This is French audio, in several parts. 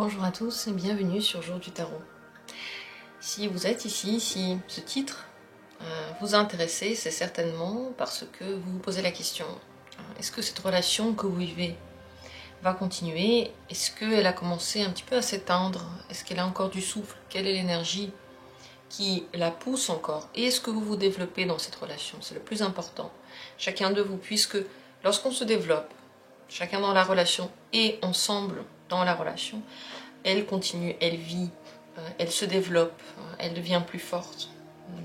Bonjour à tous et bienvenue sur Jour du Tarot. Si vous êtes ici, si ce titre vous a intéressé, c'est certainement parce que vous vous posez la question, est-ce que cette relation que vous vivez va continuer? Est-ce qu'elle a commencé un petit peu à s'éteindre? Est-ce qu'elle a encore du souffle? Quelle est l'énergie qui la pousse encore? Et est-ce que vous vous développez dans cette relation? C'est le plus important. Chacun de vous, puisque lorsqu'on se développe, chacun dans la relation et ensemble dans la relation, elle continue, elle vit, elle se développe, elle devient plus forte.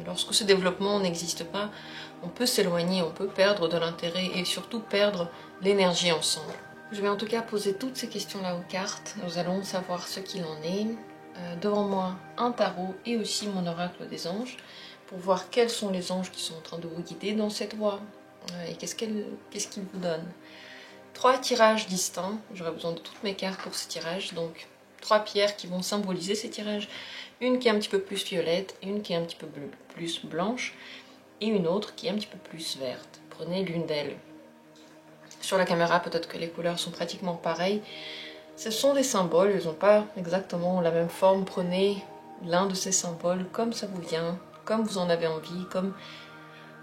Lorsque ce développement n'existe pas, on peut s'éloigner, on peut perdre de l'intérêt et surtout perdre l'énergie ensemble. Je vais en tout cas poser toutes ces questions-là aux cartes. Nous allons savoir ce qu'il en est. Devant moi, un tarot et aussi mon oracle des anges pour voir quels sont les anges qui sont en train de vous guider dans cette voie et qu'est-ce qu'ils vous donnent. 3 tirages distincts, j'aurai besoin de toutes mes cartes pour ce tirage, donc 3 pierres qui vont symboliser ces tirages, une qui est un petit peu plus violette, une qui est un petit peu plus blanche, et une autre qui est un petit peu plus verte. Prenez l'une d'elles. Sur la caméra, peut-être que les couleurs sont pratiquement pareilles. Ce sont des symboles, ils n'ont pas exactement la même forme. Prenez l'un de ces symboles comme ça vous vient, comme vous en avez envie,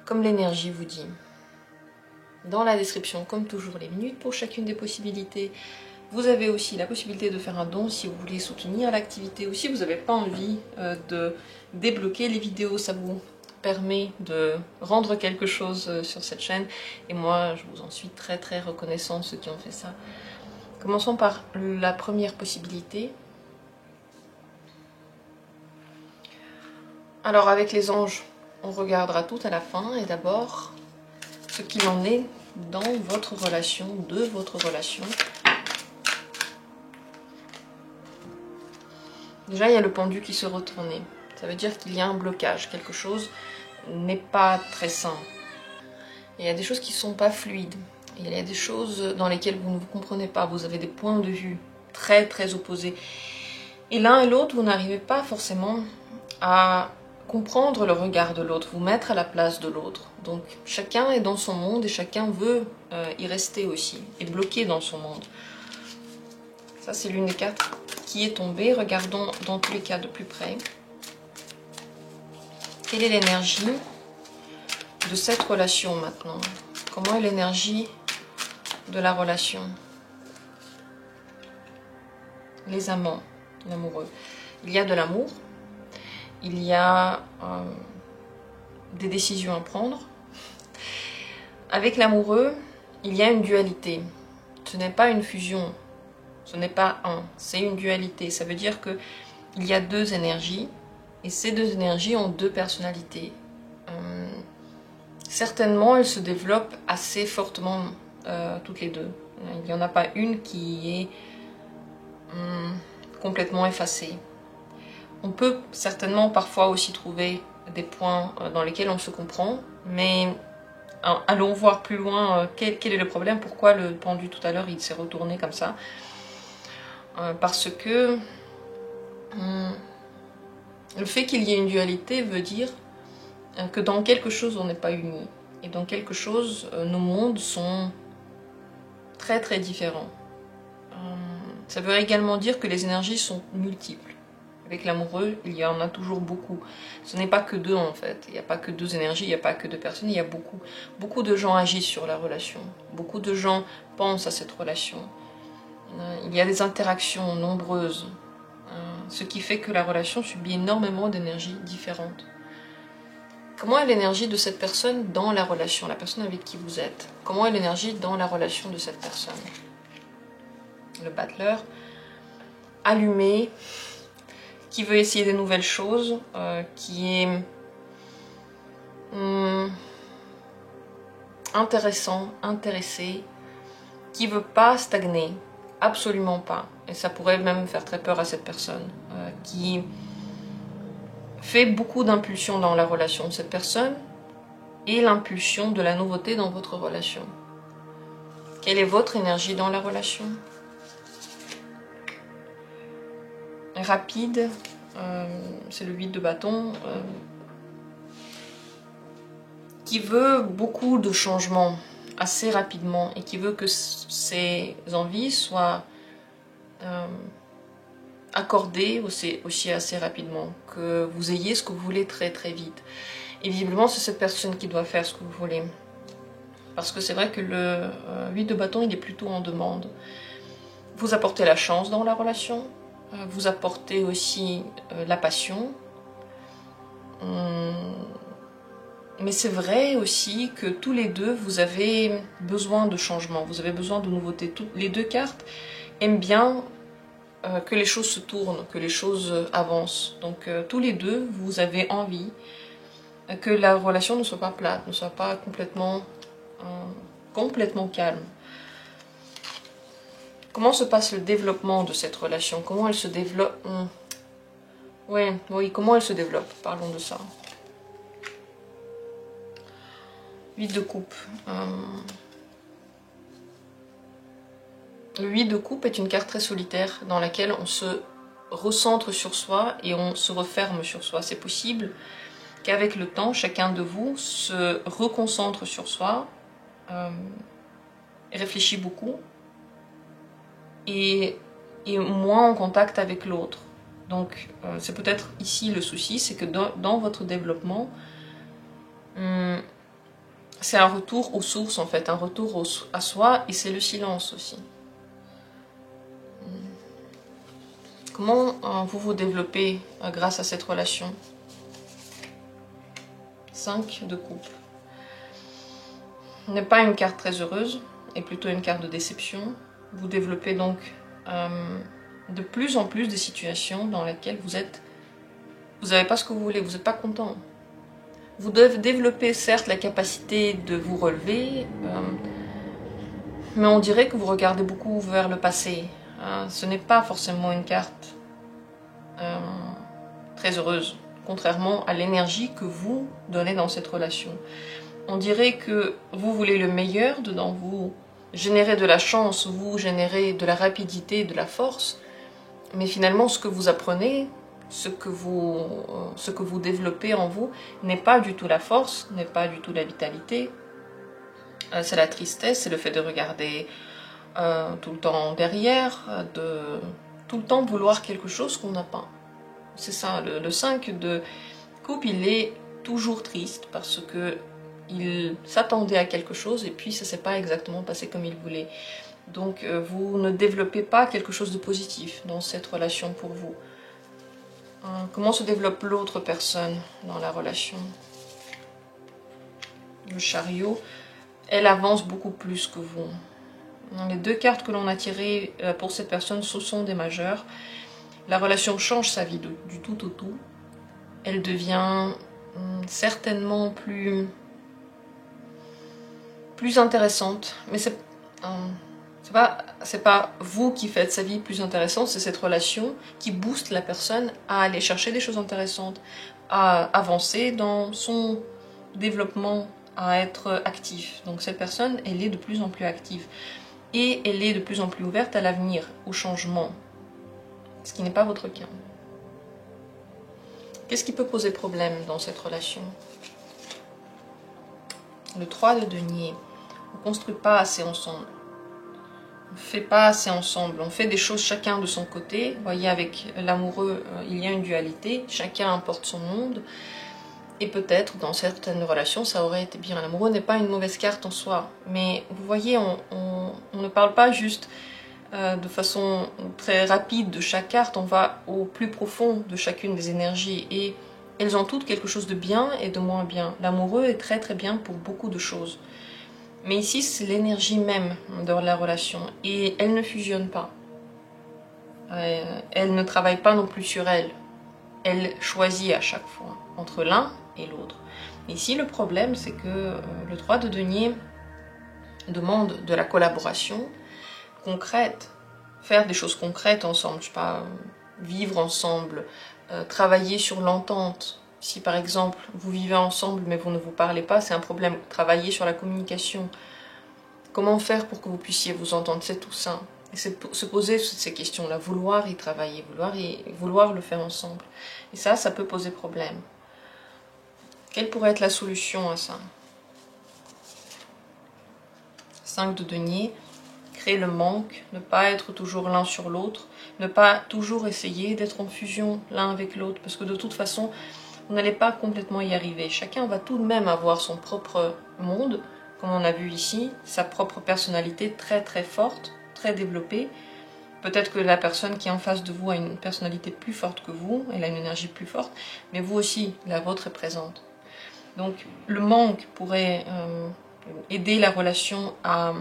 comme l'énergie vous dit. Dans la description, comme toujours, les minutes pour chacune des possibilités. Vous avez aussi la possibilité de faire un don si vous voulez soutenir l'activité ou si vous n'avez pas envie de débloquer les vidéos. Ça vous permet de rendre quelque chose sur cette chaîne. Et moi, je vous en suis très très reconnaissante, ceux qui ont fait ça. Commençons par la première possibilité. Alors avec les anges, on regardera tout à la fin. Et d'abord, ce qu'il en est dans votre relation, de votre relation. Déjà, il y a le pendu qui se retournait. Ça veut dire qu'il y a un blocage, quelque chose n'est pas très sain. Il y a des choses qui ne sont pas fluides. Il y a des choses dans lesquelles vous ne vous comprenez pas. Vous avez des points de vue très très opposés. Et l'un et l'autre, vous n'arrivez pas forcément à comprendre le regard de l'autre, vous mettre à la place de l'autre. Donc chacun est dans son monde et chacun veut y rester aussi, et bloqué dans son monde. Ça, c'est l'une des cartes qui est tombée. Regardons dans tous les cas de plus près. Quelle est l'énergie de cette relation maintenant? Comment est l'énergie de la relation? Les amants, l'amoureux. Il y a de l'amour, il y a des décisions à prendre. Avec l'amoureux, il y a une dualité. Ce n'est pas une fusion. Ce n'est pas un, c'est une dualité. Ça veut dire qu'il y a 2 énergies, et ces 2 énergies ont 2 personnalités. Certainement, elles se développent assez fortement toutes les 2. Il n'y en a pas une qui est complètement effacée. On peut certainement parfois aussi trouver des points dans lesquels on se comprend, mais allons voir plus loin quel est le problème, pourquoi le pendu tout à l'heure il s'est retourné comme ça. Parce que le fait qu'il y ait une dualité veut dire que dans quelque chose on n'est pas unis. Et dans quelque chose, nos mondes sont très très différents. Ça veut également dire que les énergies sont multiples. Avec l'amoureux, il y en a toujours beaucoup. Ce n'est pas que 2 en fait. Il n'y a pas que 2 énergies, il n'y a pas que 2 personnes, il y a beaucoup. Beaucoup de gens agissent sur la relation. Beaucoup de gens pensent à cette relation. Il y a des interactions nombreuses, ce qui fait que la relation subit énormément d'énergies différentes. Comment est l'énergie de cette personne dans la relation, la personne avec qui vous êtes? Comment est l'énergie dans la relation de cette personne? Le battleur, allumé, qui veut essayer des nouvelles choses, qui est intéressant, intéressé, qui veut pas stagner. Absolument pas. Et ça pourrait même faire très peur à cette personne. Qui fait beaucoup d'impulsions dans la relation. Cette personne et l'impulsion de la nouveauté dans votre relation. Quelle est votre énergie dans la relation? Rapide, c'est le 8 de bâton. Qui veut beaucoup de changements assez rapidement et qui veut que ses envies soient accorder aussi assez rapidement, que vous ayez ce que vous voulez très très vite. Et visiblement, c'est cette personne qui doit faire ce que vous voulez. Parce que c'est vrai que le 8 de bâton, il est plutôt en demande. Vous apportez la chance dans la relation, vous apportez aussi la passion. Mais c'est vrai aussi que tous les deux, vous avez besoin de changement, vous avez besoin de nouveautés. Les deux cartes aiment bien que les choses se tournent, que les choses avancent. Donc tous les deux, vous avez envie que la relation ne soit pas plate, ne soit pas complètement calme. Comment se passe le développement de cette relation? Comment elle se développe? Oui, comment elle se développe? Parlons de ça. 8 de coupe. Le 8 de coupe est une carte très solitaire dans laquelle on se recentre sur soi et on se referme sur soi. C'est possible qu'avec le temps, chacun de vous se reconcentre sur soi, réfléchit beaucoup et est moins en contact avec l'autre. Donc c'est peut-être ici le souci, c'est que dans votre développement, c'est un retour aux sources en fait, un retour à soi, et c'est le silence aussi. Comment vous vous développez grâce à cette relation? 5 de coupe. N'est pas une carte très heureuse, et plutôt une carte de déception. Vous développez donc de plus en plus des situations dans lesquelles vous n'avez pas ce que vous voulez, vous n'êtes pas content. Vous devez développer certes la capacité de vous relever, mais on dirait que vous regardez beaucoup vers le passé. Ce n'est pas forcément une carte très heureuse, contrairement à l'énergie que vous donnez dans cette relation. On dirait que vous voulez le meilleur dedans vous, générez de la chance, vous générez de la rapidité, de la force, mais finalement ce que vous apprenez, ce que vous développez en vous n'est pas du tout la force, n'est pas du tout la vitalité, c'est la tristesse, c'est le fait de regarder tout le temps derrière, de tout le temps vouloir quelque chose qu'on n'a pas. C'est ça, le 5 de coupe, il est toujours triste parce que il s'attendait à quelque chose et puis ça ne s'est pas exactement passé comme il voulait. Donc vous ne développez pas quelque chose de positif dans cette relation pour vous. Comment se développe l'autre personne dans la relation? Le chariot, elle avance beaucoup plus que vous. Les deux cartes que l'on a tirées pour cette personne, ce sont des majeurs. La relation change sa vie du tout au tout. Elle devient certainement plus intéressante. Mais c'est pas vous qui faites sa vie plus intéressante, c'est cette relation qui booste la personne à aller chercher des choses intéressantes, à avancer dans son développement, à être actif. Donc cette personne, elle est de plus en plus active. Et elle est de plus en plus ouverte à l'avenir, au changement. Ce qui n'est pas votre cas. Qu'est-ce qui peut poser problème dans cette relation? Le 3 de denier. On ne construit pas assez ensemble. On ne fait pas assez ensemble. On fait des choses chacun de son côté. Vous voyez, avec l'amoureux, il y a une dualité. Chacun importe son monde. Et peut-être, dans certaines relations, ça aurait été bien. L'amoureux n'est pas une mauvaise carte en soi. Mais vous voyez, on ne parle pas juste de façon très rapide de chaque carte. On va au plus profond de chacune des énergies. Et elles ont toutes quelque chose de bien et de moins bien. L'amoureux est très très bien pour beaucoup de choses. Mais ici, c'est l'énergie même de la relation. Et elle ne fusionne pas. Elle ne travaille pas non plus sur elle. Elle choisit à chaque fois entre l'un et l'autre. Ici, le problème, c'est que le 3 de denier demande de la collaboration concrète, faire des choses concrètes ensemble, je sais pas, vivre ensemble, travailler sur l'entente. Si par exemple, vous vivez ensemble mais vous ne vous parlez pas, c'est un problème. Travailler sur la communication. Comment faire pour que vous puissiez vous entendre? C'est tout ça. Et c'est se poser ces questions-là, vouloir y travailler, vouloir le faire ensemble. Et ça peut poser problème. Quelle pourrait être la solution à ça? 5 de denier, créer le manque, ne pas être toujours l'un sur l'autre, Ne pas toujours essayer d'être en fusion l'un avec l'autre, parce que de toute façon, vous n'allez pas complètement y arriver. Chacun va tout de même avoir son propre monde, comme on a vu ici, sa propre personnalité très très forte, très développée. Peut-être que la personne qui est en face de vous a une personnalité plus forte que vous, elle a une énergie plus forte, mais vous aussi, la vôtre est présente. Donc le manque pourrait aider la relation à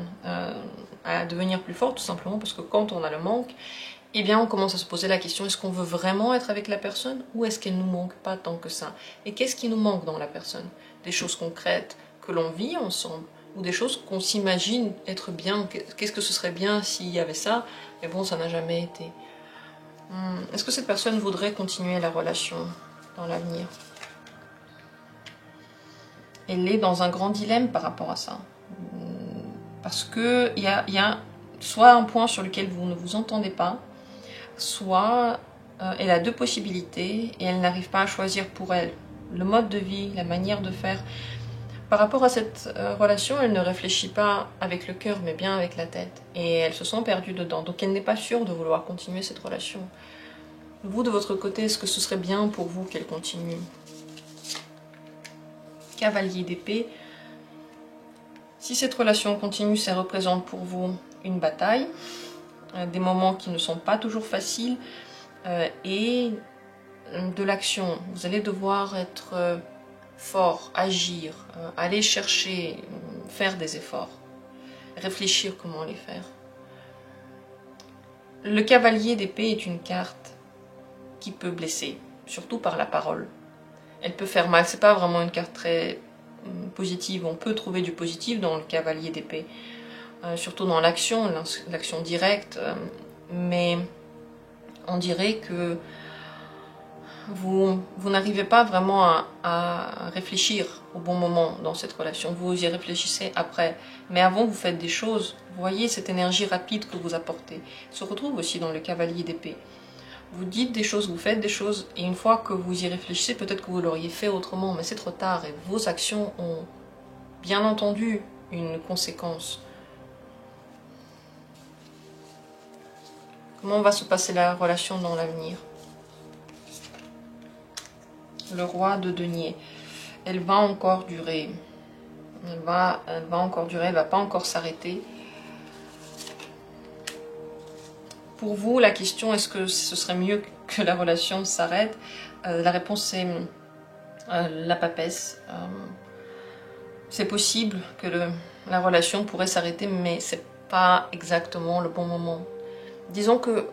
devenir plus forte, tout simplement parce que quand on a le manque, eh bien on commence à se poser la question, est-ce qu'on veut vraiment être avec la personne ou est-ce qu'elle ne nous manque pas tant que ça? Et qu'est-ce qui nous manque dans la personne? Des choses concrètes que l'on vit ensemble ou des choses qu'on s'imagine être bien? Qu'est-ce que ce serait bien s'il y avait ça? Mais bon, ça n'a jamais été. Est-ce que cette personne voudrait continuer la relation dans l'avenir? Elle est dans un grand dilemme par rapport à ça. Parce qu'il y a soit un point sur lequel vous ne vous entendez pas, soit elle a deux possibilités et elle n'arrive pas à choisir pour elle le mode de vie, la manière de faire. Par rapport à cette relation, elle ne réfléchit pas avec le cœur, mais bien avec la tête. Et elle se sent perdue dedans. Donc elle n'est pas sûre de vouloir continuer cette relation. Vous, de votre côté, est-ce que ce serait bien pour vous qu'elle continue? Cavalier d'épée. Si cette relation continue, ça représente pour vous une bataille, des moments qui ne sont pas toujours faciles, et de l'action. Vous allez devoir être fort, agir, aller chercher, faire des efforts, réfléchir comment les faire. Le cavalier d'épée est une carte qui peut blesser, surtout par la parole. Elle peut faire mal, c'est pas vraiment une carte très positive. On peut trouver du positif dans le cavalier d'épée, surtout dans l'action directe, mais on dirait que vous n'arrivez pas vraiment à réfléchir au bon moment dans cette relation. Vous y réfléchissez après. Mais avant, vous faites des choses. Vous voyez cette énergie rapide que vous apportez. Se retrouve aussi dans le cavalier d'épée. Vous dites des choses, vous faites des choses, et une fois que vous y réfléchissez, peut-être que vous l'auriez fait autrement, mais c'est trop tard, et vos actions ont bien entendu une conséquence. Comment va se passer la relation dans l'avenir? Le roi de denier. Elle va encore durer. Elle va encore durer, elle ne va pas encore s'arrêter. Pour vous, la question, est-ce que ce serait mieux que la relation s'arrête? La réponse est la papesse. C'est possible que la relation pourrait s'arrêter, mais c'est pas exactement le bon moment. Disons que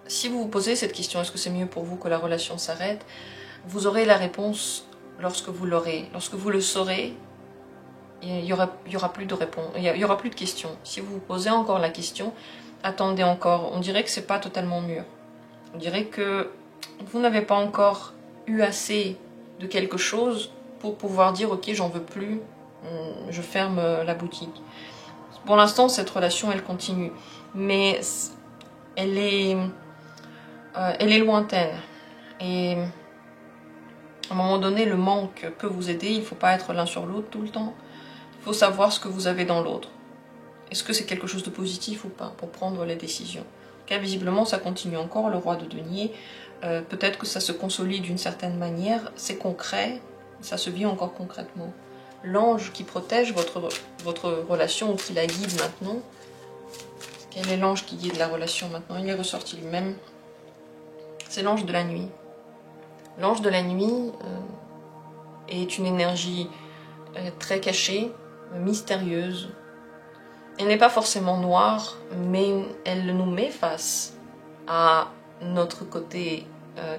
si vous vous posez cette question, est-ce que c'est mieux pour vous que la relation s'arrête? Vous aurez la réponse lorsque vous l'aurez. Lorsque vous le saurez, il y aura plus de réponse, il y aura plus de questions. Si vous vous posez encore la question, attendez encore. On dirait que c'est pas totalement mûr. On dirait que vous n'avez pas encore eu assez de quelque chose pour pouvoir dire ok, j'en veux plus, je ferme la boutique. Pour l'instant, cette relation, elle continue, mais elle est lointaine. Et à un moment donné, le manque peut vous aider. Il ne faut pas être l'un sur l'autre tout le temps. Il faut savoir ce que vous avez dans l'autre. Est-ce que c'est quelque chose de positif ou pas pour prendre les décisions? Car visiblement, ça continue encore, le roi de denier. Peut-être que ça se consolide d'une certaine manière. C'est concret, ça se vit encore concrètement. L'ange qui protège votre relation ou qui la guide maintenant. Quel est l'ange qui guide la relation maintenant? Il est ressorti lui-même. C'est l'ange de la nuit. L'ange de la nuit est une énergie très cachée, mystérieuse. Elle n'est pas forcément noire, mais elle nous met face à notre côté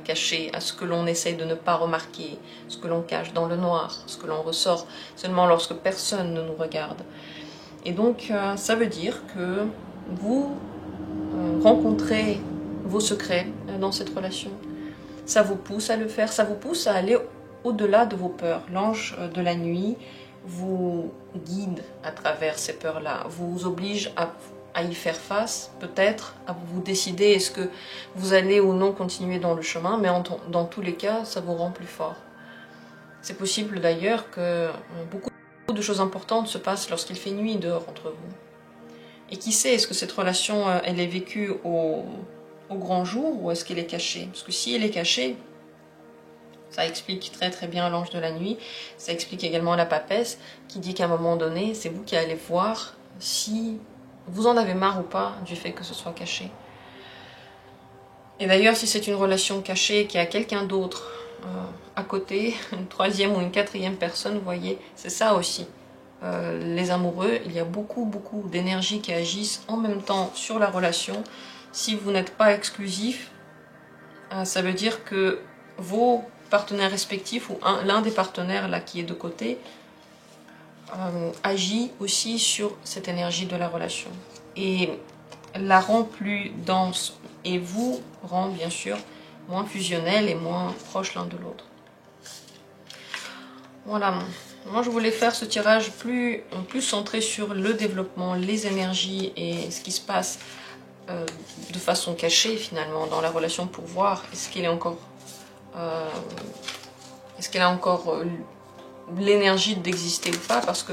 caché, à ce que l'on essaye de ne pas remarquer, ce que l'on cache dans le noir, ce que l'on ressort seulement lorsque personne ne nous regarde. Et donc, ça veut dire que vous rencontrez vos secrets dans cette relation. Ça vous pousse à le faire, ça vous pousse à aller au-delà de vos peurs. L'ange de la nuit vous guide à travers ces peurs-là, vous oblige à y faire face, peut-être, à vous décider est-ce que vous allez ou non continuer dans le chemin, mais dans tous les cas, ça vous rend plus fort. C'est possible d'ailleurs que beaucoup de choses importantes se passent lorsqu'il fait nuit dehors entre vous. Et qui sait, est-ce que cette relation, elle est vécue au grand jour ou est-ce qu'elle est cachée? Parce que si elle est cachée, ça explique très très bien l'ange de la nuit, ça explique également la papesse qui dit qu'à un moment donné, c'est vous qui allez voir si vous en avez marre ou pas du fait que ce soit caché. Et d'ailleurs, si c'est une relation cachée qui a quelqu'un d'autre à côté, une troisième ou une quatrième personne, vous voyez, c'est ça aussi. Les amoureux, il y a beaucoup d'énergie qui agissent en même temps sur la relation. Si vous n'êtes pas exclusif, ça veut dire que vos partenaires respectifs ou l'un des partenaires là qui est de côté agit aussi sur cette énergie de la relation et la rend plus dense et vous rend bien sûr moins fusionnel et moins proche l'un de l'autre. Voilà, moi je voulais faire ce tirage plus centré sur le développement, les énergies et ce qui se passe de façon cachée finalement dans la relation pour voir est-ce qu'elle a encore l'énergie d'exister ou pas, parce que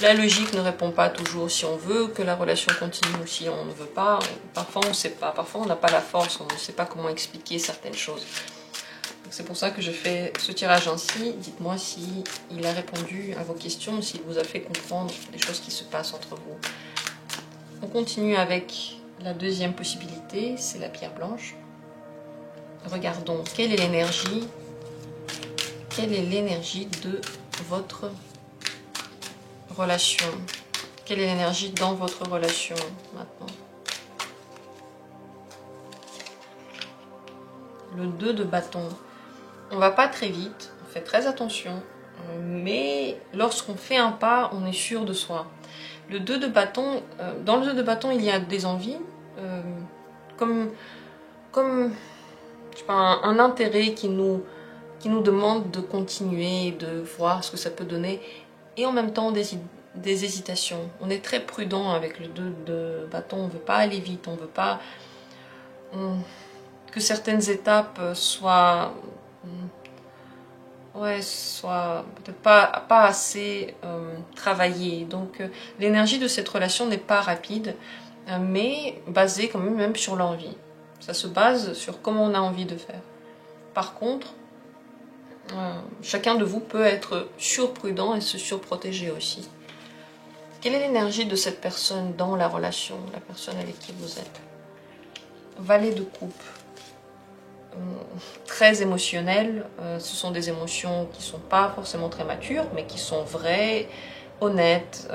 la logique ne répond pas toujours si on veut que la relation continue ou si on ne veut pas. Parfois on ne sait pas, parfois on n'a pas la force, on ne sait pas comment expliquer certaines choses. C'est pour ça que je fais ce tirage ainsi. Dites-moi si il a répondu à vos questions, s'il vous a fait comprendre les choses qui se passent entre vous. On continue avec la deuxième possibilité, c'est la pierre blanche. Regardons quelle est l'énergie de votre relation. Quelle est l'énergie dans votre relation maintenant? Le 2 de bâton. On va pas très vite, on fait très attention, mais lorsqu'on fait un pas, on est sûr de soi. Le 2 de bâton, dans le 2 de bâton, il y a des envies, comme je sais pas, un intérêt qui nous demande de continuer, de voir ce que ça peut donner, et en même temps des hésitations. On est très prudent avec le 2 de bâton, on ne veut pas aller vite, on ne veut pas que certaines étapes soient peut-être pas assez travaillées. Donc l'énergie de cette relation n'est pas rapide, mais basée quand même sur l'envie. Ça se base sur comment on a envie de faire. Par contre, chacun de vous peut être surprudent et se surprotéger aussi. Quelle est l'énergie de cette personne dans la relation, la personne avec qui vous êtes? Valet de coupe. Très émotionnel, ce sont des émotions qui ne sont pas forcément très matures, mais qui sont vraies, honnêtes.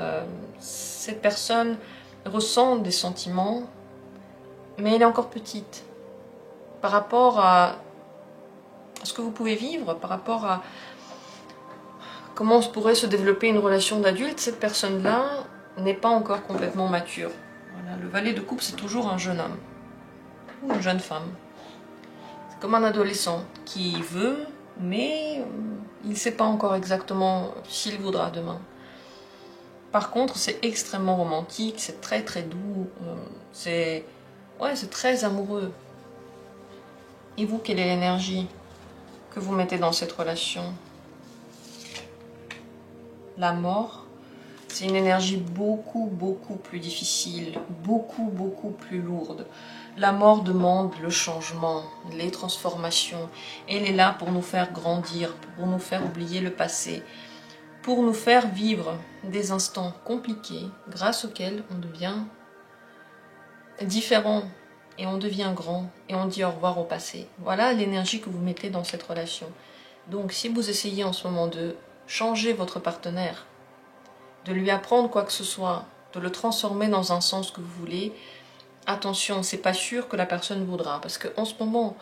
Cette personne ressent des sentiments, mais elle est encore petite. Par rapport à ce que vous pouvez vivre, par rapport à comment pourrait se développer une relation d'adulte, cette personne-là n'est pas encore complètement mature. Voilà, le valet de coupe, c'est toujours un jeune homme ou une jeune femme. C'est comme un adolescent qui veut, mais il ne sait pas encore exactement s'il voudra demain. Par contre, c'est extrêmement romantique, c'est très très doux, c'est très amoureux. Et vous, quelle est l'énergie que vous mettez dans cette relation? La mort, c'est une énergie beaucoup plus difficile, beaucoup plus lourde. La mort demande le changement, les transformations. Elle est là pour nous faire grandir, pour nous faire oublier le passé, pour nous faire vivre des instants compliqués grâce auxquels on devient différent et on devient grand et on dit au revoir au passé. Voilà l'énergie que vous mettez dans cette relation. Donc si vous essayez en ce moment de changer votre partenaire, de lui apprendre quoi que ce soit, de le transformer dans un sens que vous voulez, attention, c'est pas sûr que la personne voudra, parce qu'en ce moment,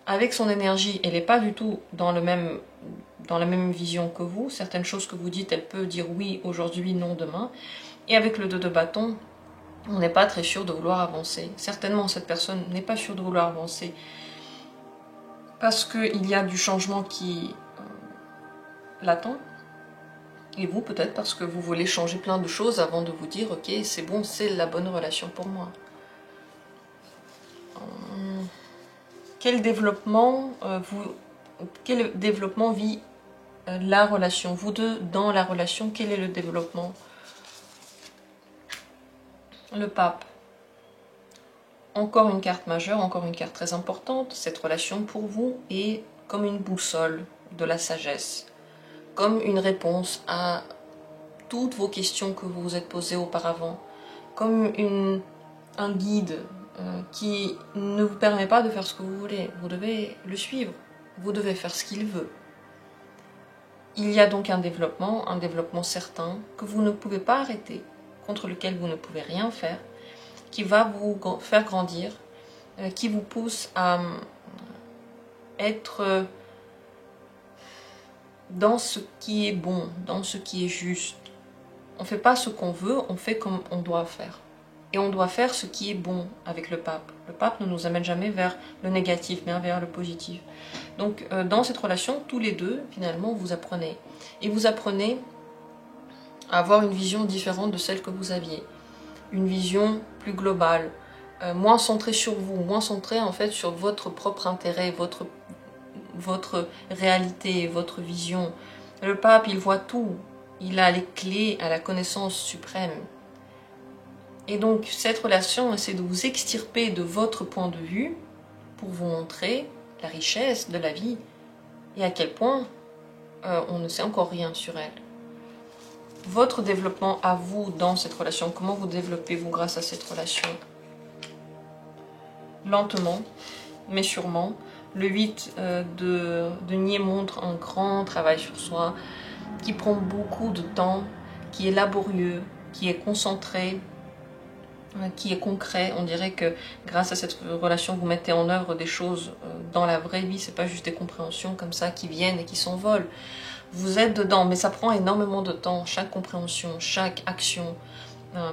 avec son énergie, elle n'est pas du tout dans la même vision que vous. Certaines choses que vous dites, elle peut dire oui aujourd'hui, non demain. Et avec le 2 de bâton, on n'est pas très sûr de vouloir avancer. Certainement, cette personne n'est pas sûre de vouloir avancer, parce qu'il y a du changement qui l'attend. Et vous, peut-être parce que vous voulez changer plein de choses avant de vous dire « Ok, c'est bon, c'est la bonne relation pour moi ». Quel développement vit la relation? Vous deux, dans la relation, quel est le développement? Le pape. encore une carte majeure, encore une carte très importante. Cette relation pour vous est comme une boussole de la sagesse, comme une réponse à toutes vos questions que vous vous êtes posées auparavant, comme un guide qui ne vous permet pas de faire ce que vous voulez. Vous devez le suivre, vous devez faire ce qu'il veut. Il y a donc un développement certain que vous ne pouvez pas arrêter, contre lequel vous ne pouvez rien faire, qui va vous faire grandir, qui vous pousse à être dans ce qui est bon, dans ce qui est juste. On ne fait pas ce qu'on veut, on fait comme on doit faire. Et on doit faire ce qui est bon avec le pape. Le pape ne nous amène jamais vers le négatif, mais vers le positif. Donc dans cette relation, tous les deux, finalement, vous apprenez. Et vous apprenez à avoir une vision différente de celle que vous aviez. Une vision plus globale, moins centrée sur vous, moins centrée en fait sur votre propre intérêt, votre réalité, votre vision. Le pape, il voit tout. Il a les clés à la connaissance suprême. Et donc, cette relation essaie de vous extirper de votre point de vue pour vous montrer la richesse de la vie et à quel point on ne sait encore rien sur elle. Votre développement à vous dans cette relation, comment vous développez-vous grâce à cette relation? Lentement, mais sûrement. Le 8 de denier montre un grand travail sur soi qui prend beaucoup de temps, qui est laborieux, qui est concentré, qui est concret. On dirait que grâce à cette relation, vous mettez en œuvre des choses dans la vraie vie. C'est pas juste des compréhensions comme ça qui viennent et qui s'envolent. Vous êtes dedans, mais ça prend énormément de temps, chaque compréhension, chaque action.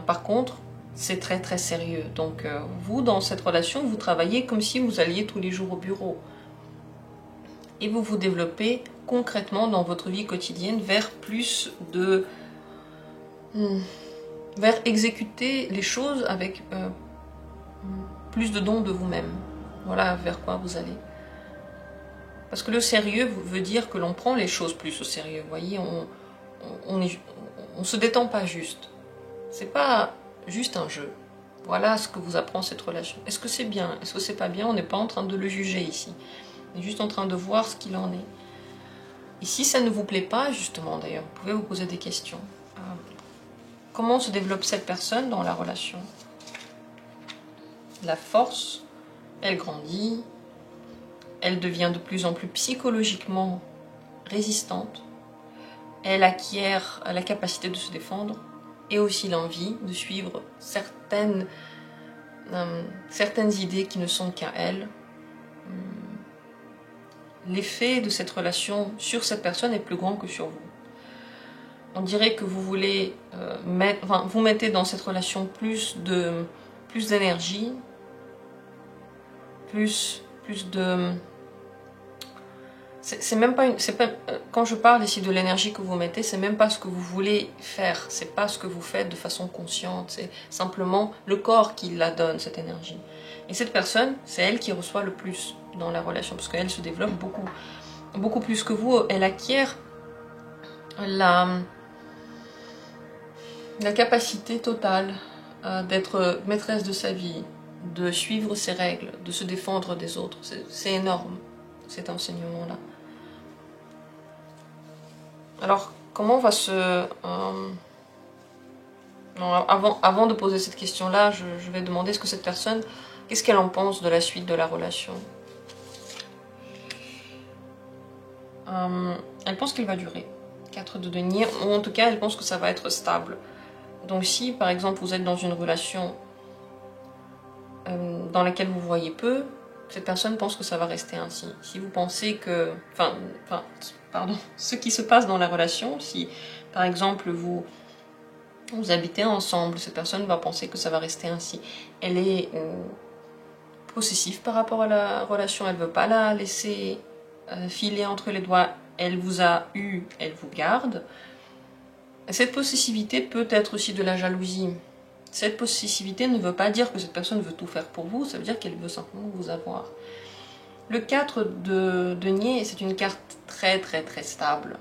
Par contre, c'est très très sérieux. Donc vous, dans cette relation, vous travaillez comme si vous alliez tous les jours au bureau. Et vous vous développez concrètement dans votre vie quotidienne vers plus de... vers exécuter les choses avec plus de dons de vous-même. Voilà vers quoi vous allez. Parce que le sérieux veut dire que l'on prend les choses plus au sérieux. Vous voyez, on se détend pas juste. C'est pas juste un jeu. Voilà ce que vous apprend cette relation. Est-ce que c'est bien? Est-ce que c'est pas bien? On n'est pas en train de le juger ici. On est juste en train de voir ce qu'il en est. Et si ça ne vous plaît pas, justement d'ailleurs, vous pouvez vous poser des questions. Comment se développe cette personne dans la relation? La force, elle grandit, elle devient de plus en plus psychologiquement résistante, elle acquiert la capacité de se défendre et aussi l'envie de suivre certaines idées qui ne sont qu'à elle. L'effet de cette relation sur cette personne est plus grand que sur vous. On dirait que vous voulez vous mettez dans cette relation plus d'énergie, plus de... C'est même pas quand je parle ici de l'énergie que vous mettez, c'est même pas ce que vous voulez faire, c'est pas ce que vous faites de façon consciente, c'est simplement le corps qui la donne, cette énergie. Et cette personne, c'est elle qui reçoit le plus dans la relation, parce qu'elle se développe beaucoup plus que vous, elle acquiert la capacité totale d'être maîtresse de sa vie, de suivre ses règles, de se défendre des autres. C'est énorme, cet enseignement-là. Alors, comment on va se... Non, avant de poser cette question-là, je vais demander est-ce que cette personne, qu'est-ce qu'elle en pense de la suite de la relation? Elle pense qu'elle va durer. 4 de denier, ou en tout cas, elle pense que ça va être stable. Donc si, par exemple, vous êtes dans une relation dans laquelle vous voyez peu, cette personne pense que ça va rester ainsi. Si vous pensez que... pardon, ce qui se passe dans la relation, si, par exemple, vous habitez ensemble, cette personne va penser que ça va rester ainsi. Elle est possessive par rapport à la relation, elle ne veut pas la laisser filer entre les doigts. Elle vous a eu, elle vous garde. Cette possessivité peut être aussi de la jalousie. Cette possessivité ne veut pas dire que cette personne veut tout faire pour vous, ça veut dire qu'elle veut simplement vous avoir. Le 4 de denier, c'est une carte très très très stable,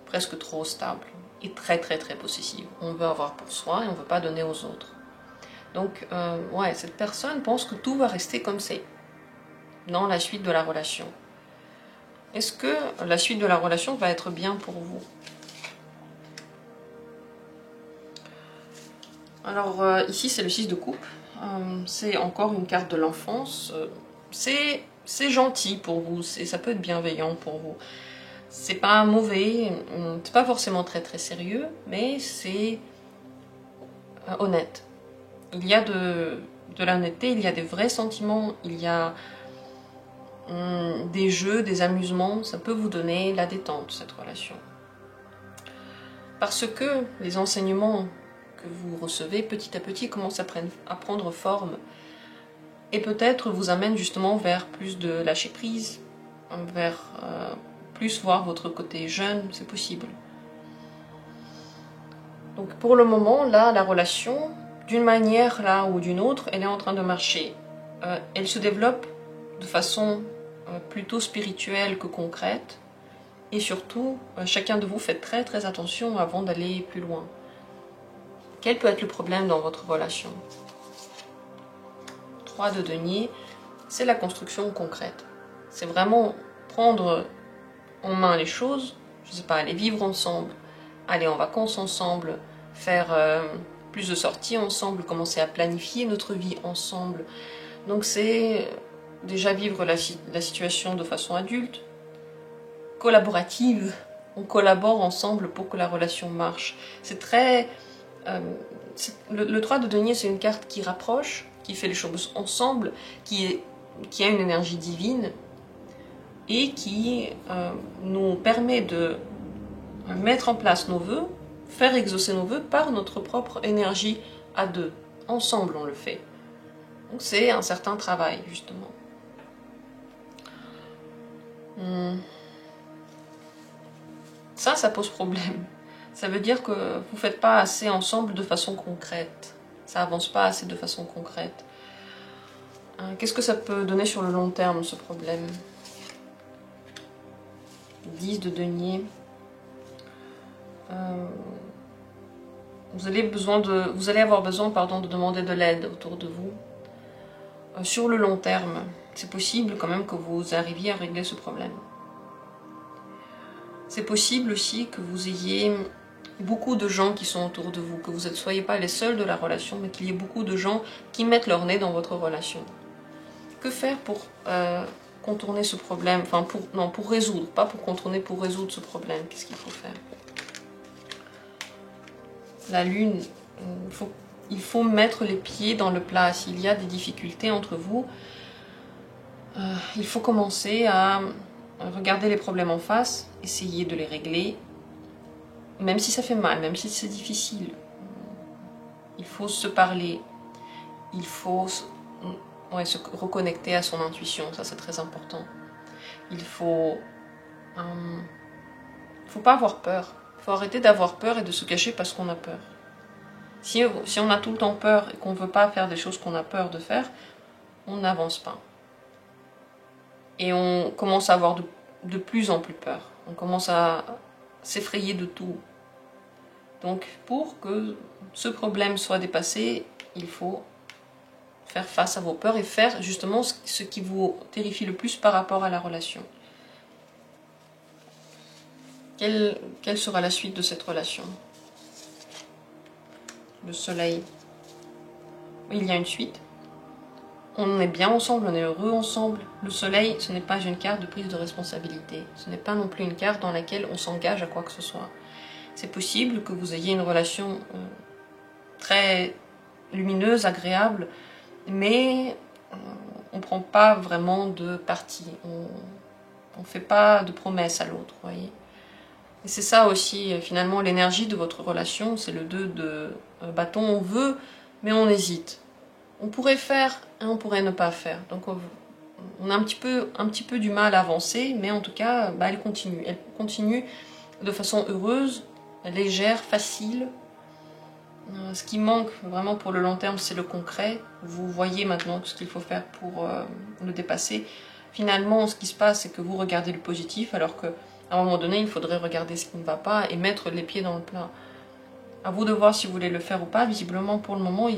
presque trop stable, et très très très possessive. On veut avoir pour soi et on ne veut pas donner aux autres. Donc, ouais, cette personne pense que tout va rester comme c'est dans la suite de la relation. Est-ce que la suite de la relation va être bien pour vous? Alors, ici, c'est le 6 de coupe. C'est encore une carte de l'enfance. C'est gentil pour vous, ça peut être bienveillant pour vous. C'est pas mauvais, c'est pas forcément très très sérieux, mais c'est honnête. Il y a de l'honnêteté, il y a des vrais sentiments, il y a des jeux, des amusements, ça peut vous donner la détente, cette relation. Parce que les enseignements que vous recevez petit à petit commencent à prendre forme et peut-être vous amènent justement vers plus de lâcher prise, vers plus voir votre côté jeune, c'est possible. Donc pour le moment, là, la relation, d'une manière là ou d'une autre, elle est en train de marcher. Elle se développe de façon plutôt spirituelle que concrète. Et surtout, chacun de vous fait très très attention avant d'aller plus loin. Quel peut être le problème dans votre relation? 3 de denier, c'est la construction concrète. C'est vraiment prendre en main les choses, je ne sais pas, aller vivre ensemble, aller en vacances ensemble, faire plus de sorties ensemble, commencer à planifier notre vie ensemble. Donc c'est déjà vivre la situation de façon adulte, collaborative. On collabore ensemble pour que la relation marche. C'est très... le 3 de denier, c'est une carte qui rapproche, qui fait les choses ensemble, qui a une énergie divine et qui nous permet de mettre en place nos vœux, faire exaucer nos vœux par notre propre énergie à deux. Ensemble, on le fait. Donc c'est un certain travail, justement. Ça pose problème. Ça veut dire que vous ne faites pas assez ensemble de façon concrète. Ça avance pas assez de façon concrète. Qu'est-ce que ça peut donner sur le long terme, ce problème? 10 de denier. Vous allez avoir besoin de demander de l'aide autour de vous. Sur le long terme, c'est possible quand même que vous arriviez à régler ce problème. C'est possible aussi que vous ayez beaucoup de gens qui sont autour de vous, que vous ne soyez pas les seuls de la relation, mais qu'il y ait beaucoup de gens qui mettent leur nez dans votre relation. Que faire pour contourner ce problème? Enfin, pour résoudre, pas pour contourner, pour résoudre ce problème. Qu'est-ce qu'il faut faire? La lune, il faut mettre les pieds dans le plat. S'il y a des difficultés entre vous, il faut commencer à regarder les problèmes en face, essayer de les régler, même si ça fait mal, même si c'est difficile. Il faut se parler, il faut se reconnecter à son intuition, ça c'est très important. Il faut pas avoir peur, il faut arrêter d'avoir peur et de se cacher parce qu'on a peur. Si on a tout le temps peur et qu'on ne veut pas faire des choses qu'on a peur de faire, on n'avance pas. Et on commence à avoir de plus en plus peur. On commence à s'effrayer de tout. Donc, pour que ce problème soit dépassé, il faut faire face à vos peurs et faire justement ce qui vous terrifie le plus par rapport à la relation. Quelle sera la suite de cette relation? Le soleil. Il y a une suite. On est bien ensemble, on est heureux ensemble. Le soleil, ce n'est pas une carte de prise de responsabilité. Ce n'est pas non plus une carte dans laquelle on s'engage à quoi que ce soit. C'est possible que vous ayez une relation très lumineuse, agréable, mais on ne prend pas vraiment de parti. On ne fait pas de promesses à l'autre, voyez. Et c'est ça aussi, finalement, l'énergie de votre relation, c'est le 2 de bâton. On veut, mais on hésite. On pourrait faire et on pourrait ne pas faire. Donc on a un petit peu du mal à avancer, mais en tout cas, elle continue. Elle continue de façon heureuse, légère, facile. Ce qui manque vraiment pour le long terme, c'est le concret. Vous voyez maintenant ce qu'il faut faire pour le dépasser. Finalement, ce qui se passe, c'est que vous regardez le positif, alors qu'à un moment donné, il faudrait regarder ce qui ne va pas et mettre les pieds dans le plat. À vous de voir si vous voulez le faire ou pas. Visiblement, pour le moment,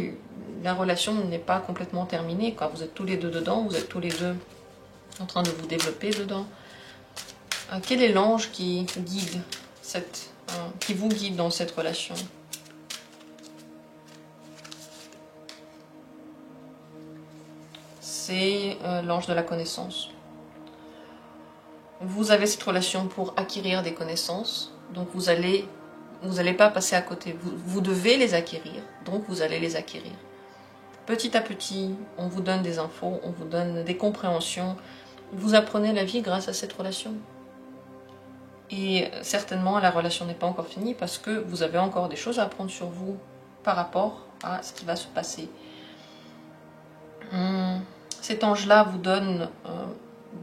la relation n'est pas complètement terminée, quoi. Vous êtes tous les deux dedans, vous êtes tous les deux en train de vous développer dedans. Quel est l'ange qui guide qui vous guide dans cette relation? C'est l'ange de la connaissance. Vous avez cette relation pour acquérir des connaissances, donc vous allez pas passer à côté. Vous devez les acquérir, donc vous allez les acquérir. Petit à petit, on vous donne des infos, on vous donne des compréhensions. Vous apprenez la vie grâce à cette relation. Et certainement, la relation n'est pas encore finie parce que vous avez encore des choses à apprendre sur vous par rapport à ce qui va se passer. Cet ange-là vous donne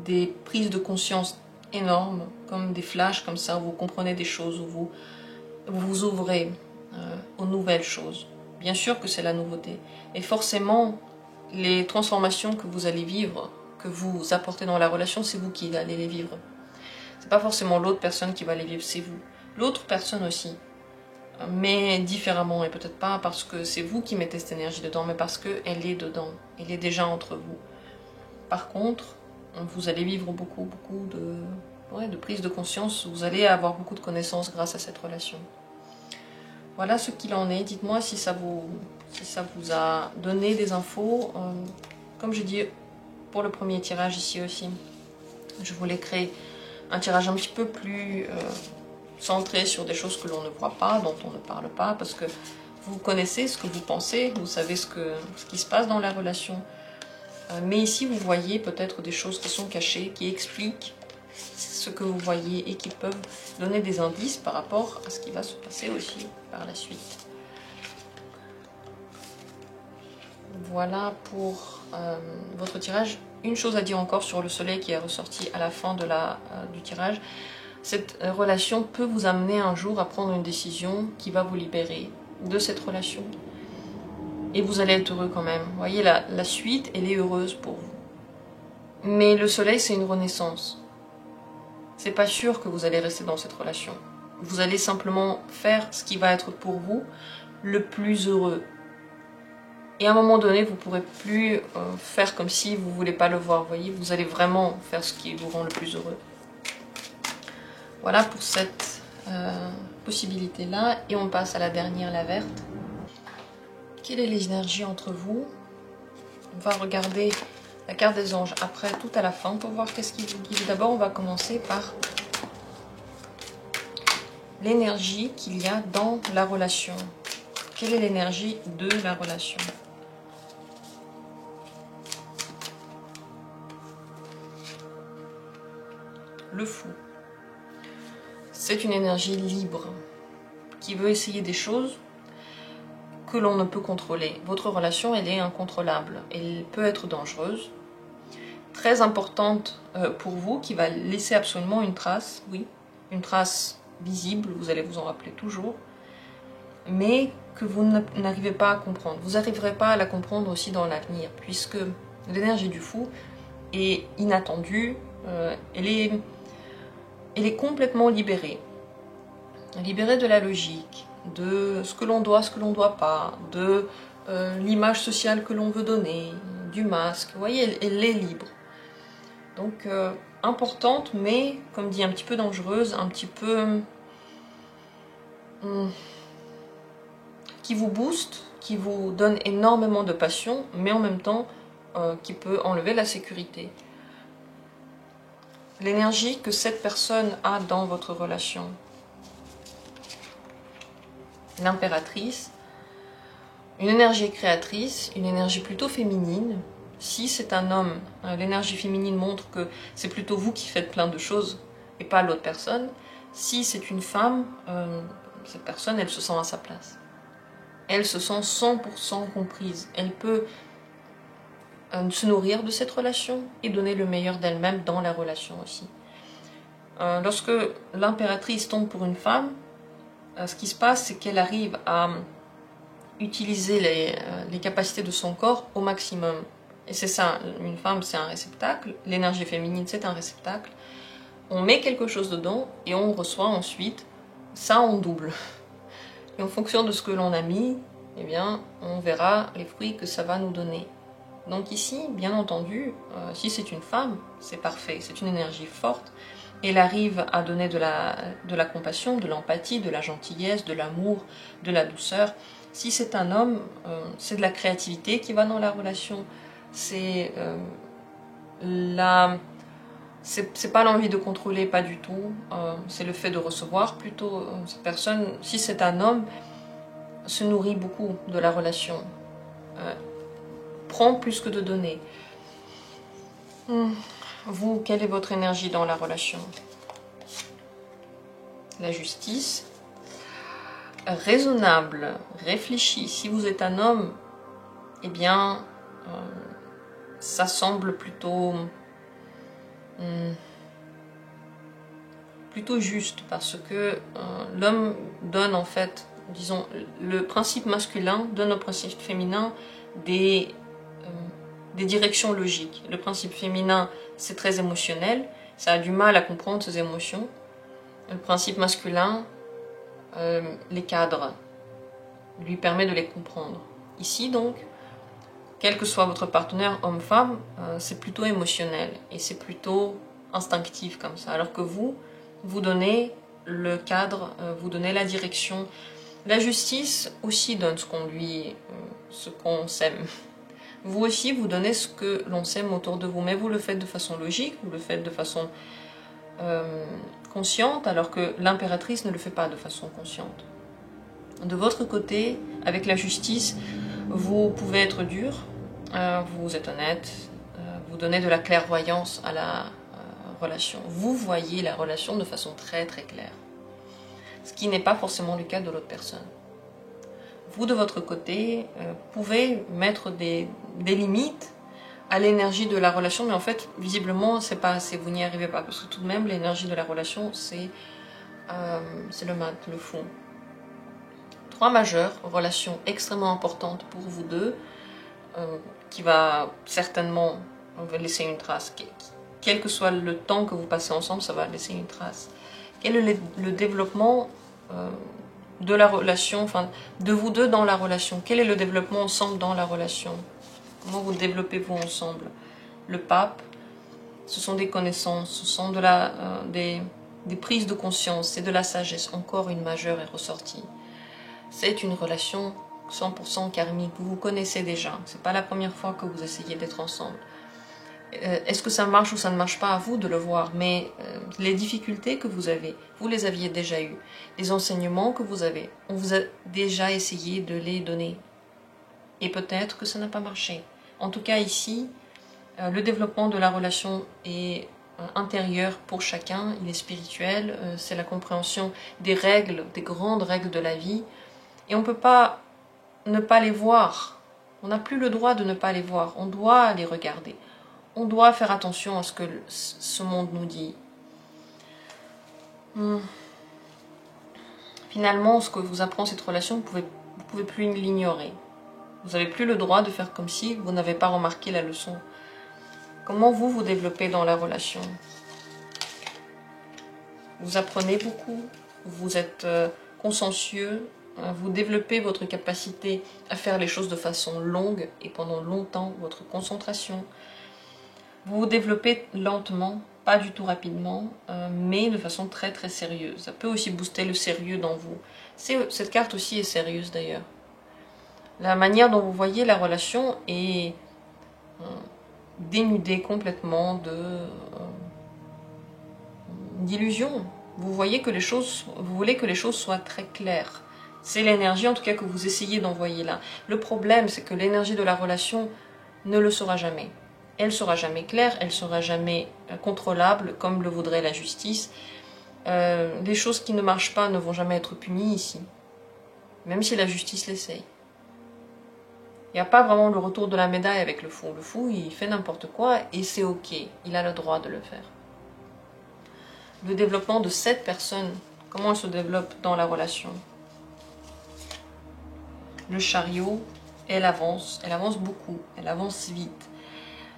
des prises de conscience énormes, comme des flashs comme ça, où vous comprenez des choses, où vous vous ouvrez aux nouvelles choses. Bien sûr que c'est la nouveauté. Et forcément, les transformations que vous allez vivre, que vous apportez dans la relation, c'est vous qui allez les vivre. C'est pas forcément l'autre personne qui va les vivre, c'est vous. L'autre personne aussi, mais différemment, et peut-être pas parce que c'est vous qui mettez cette énergie dedans, mais parce qu'elle est dedans, elle est déjà entre vous. Par contre, vous allez vivre beaucoup de prise de conscience, vous allez avoir beaucoup de connaissances grâce à cette relation. Voilà ce qu'il en est. Dites-moi si ça vous a donné des infos. Comme je dis pour le premier tirage ici aussi, je voulais créer un tirage un petit peu plus centré sur des choses que l'on ne voit pas, dont on ne parle pas, parce que vous connaissez ce que vous pensez, vous savez ce qui se passe dans la relation. Mais ici, vous voyez peut-être des choses qui sont cachées, qui expliquent ce que vous voyez et qui peuvent donner des indices par rapport à ce qui va se passer aussi par la suite. Voilà pour votre tirage. Une chose à dire encore sur le soleil qui est ressorti à la fin du tirage. Cette relation peut vous amener un jour à prendre une décision qui va vous libérer de cette relation. Et vous allez être heureux quand même. Vous voyez, la suite, elle est heureuse pour vous. Mais le soleil, c'est une renaissance. C'est pas sûr que vous allez rester dans cette relation. Vous allez simplement faire ce qui va être pour vous le plus heureux. Et à un moment donné, vous ne pourrez plus faire comme si vous ne voulez pas le voir. Vous voyez, vous allez vraiment faire ce qui vous rend le plus heureux. Voilà pour cette possibilité-là. Et on passe à la dernière, la verte. Quelle est l'énergie entre vous? On va regarder la carte des anges après, tout à la fin, pour voir qu'est-ce qui vous guide. D'abord, on va commencer par l'énergie qu'il y a dans la relation. Quelle est l'énergie de la relation? Le fou. C'est une énergie libre qui veut essayer des choses que l'on ne peut contrôler. Votre relation, elle est incontrôlable. Elle peut être dangereuse, très importante pour vous, qui va laisser absolument une trace, oui, une trace visible, vous allez vous en rappeler toujours, mais que vous n'arrivez pas à comprendre. Vous n'arriverez pas à la comprendre aussi dans l'avenir, puisque l'énergie du fou est inattendue, elle est complètement libérée. Libérée de la logique, de ce que l'on doit, ce que l'on ne doit pas, de l'image sociale que l'on veut donner, du masque. Vous voyez, elle est libre. Donc, importante, mais, comme dit, un petit peu dangereuse, un petit peu... qui vous booste, qui vous donne énormément de passion, mais en même temps, qui peut enlever la sécurité. L'énergie que cette personne a dans votre relation. L'impératrice, une énergie créatrice, une énergie plutôt féminine. Si c'est un homme, l'énergie féminine montre que c'est plutôt vous qui faites plein de choses et pas l'autre personne. Si c'est une femme, cette personne, elle se sent à sa place. Elle se sent 100% comprise. Elle peut se nourrir de cette relation et donner le meilleur d'elle-même dans la relation aussi. Lorsque l'impératrice tombe pour une femme, ce qui se passe, c'est qu'elle arrive à utiliser les capacités de son corps au maximum. Et c'est ça, une femme, c'est un réceptacle. L'énergie féminine, c'est un réceptacle. On met quelque chose dedans et on reçoit ensuite ça en double. Et en fonction de ce que l'on a mis, eh bien, on verra les fruits que ça va nous donner. Donc ici, bien entendu, si c'est une femme, c'est parfait, c'est une énergie forte. Elle arrive à donner de la compassion, de l'empathie, de la gentillesse, de l'amour, de la douceur. Si c'est un homme, c'est de la créativité qui va dans la relation. C'est pas l'envie de contrôler, pas du tout. C'est le fait de recevoir plutôt. Cette personne, si c'est un homme, se nourrit beaucoup de la relation. Prend plus que de donner. Vous, quelle est votre énergie dans la relation? La justice. Raisonnable, réfléchi. Si vous êtes un homme, eh bien, ça semble plutôt juste, parce que l'homme donne en fait, disons, le principe masculin donne au principe féminin des directions logiques. Le principe féminin, c'est très émotionnel, ça a du mal à comprendre ses émotions. Le principe masculin les cadre, lui permet de les comprendre. Ici donc, quel que soit votre partenaire homme-femme, c'est plutôt émotionnel et c'est plutôt instinctif comme ça, alors que vous donnez le cadre, vous donnez la direction. La justice aussi donne ce qu'on sème. Vous aussi, vous donnez ce que l'on sème autour de vous, mais vous le faites de façon logique, vous le faites de façon consciente, alors que l'impératrice ne le fait pas de façon consciente. De votre côté, avec la justice, vous pouvez être dur, vous êtes honnête, vous donnez de la clairvoyance à la relation. Vous voyez la relation de façon très très claire, ce qui n'est pas forcément le cas de l'autre personne. Vous, de votre côté, pouvez mettre des limites à l'énergie de la relation, mais en fait, visiblement, c'est pas assez, vous n'y arrivez pas, parce que tout de même, l'énergie de la relation, c'est le mat, le fond. 3 majeurs, relation extrêmement importante pour vous deux, qui va certainement laisser une trace. Quel que soit le temps que vous passez ensemble, ça va laisser une trace. Quel est le développement de la relation, enfin, de vous deux dans la relation? Quel est le développement ensemble dans la relation? Comment vous développez-vous ensemble? Le pape, ce sont des connaissances, ce sont des prises de conscience, c'est de la sagesse. Encore une majeure est ressortie. C'est une relation 100% karmique, vous vous connaissez déjà. C'est pas la première fois que vous essayez d'être ensemble. Est-ce que ça marche ou ça ne marche pas, à vous de le voir, mais les difficultés que vous avez, vous les aviez déjà eues. Les enseignements que vous avez, on vous a déjà essayé de les donner. Et peut-être que ça n'a pas marché. En tout cas ici, le développement de la relation est intérieur pour chacun, il est spirituel, c'est la compréhension des règles, des grandes règles de la vie. Et on ne peut pas ne pas les voir. On n'a plus le droit de ne pas les voir. On doit les regarder. On doit faire attention à ce que ce monde nous dit. Finalement, ce que vous apprend cette relation, vous pouvez plus l'ignorer. Vous n'avez plus le droit de faire comme si vous n'avez pas remarqué la leçon. Comment vous développez dans la relation? Vous apprenez beaucoup, vous êtes consciencieux, vous développez votre capacité à faire les choses de façon longue et pendant longtemps, votre concentration. Vous vous développez lentement, pas du tout rapidement, mais de façon très très sérieuse. Ça peut aussi booster le sérieux dans vous. Cette carte aussi est sérieuse d'ailleurs. La manière dont vous voyez la relation est dénudée complètement d'illusions. Vous voyez que vous voulez que les choses soient très claires. C'est l'énergie en tout cas que vous essayez d'envoyer là. Le problème, c'est que l'énergie de la relation ne le sera jamais. Elle sera jamais claire, elle sera jamais contrôlable comme le voudrait la justice. Les choses qui ne marchent pas ne vont jamais être punies ici, même si la justice l'essaye. Il n'y a pas vraiment le retour de la médaille avec le fou. Le fou, il fait n'importe quoi et c'est ok, il a le droit de le faire. Le développement de cette personne, comment elle se développe dans la relation? Le chariot, elle avance beaucoup, elle avance vite.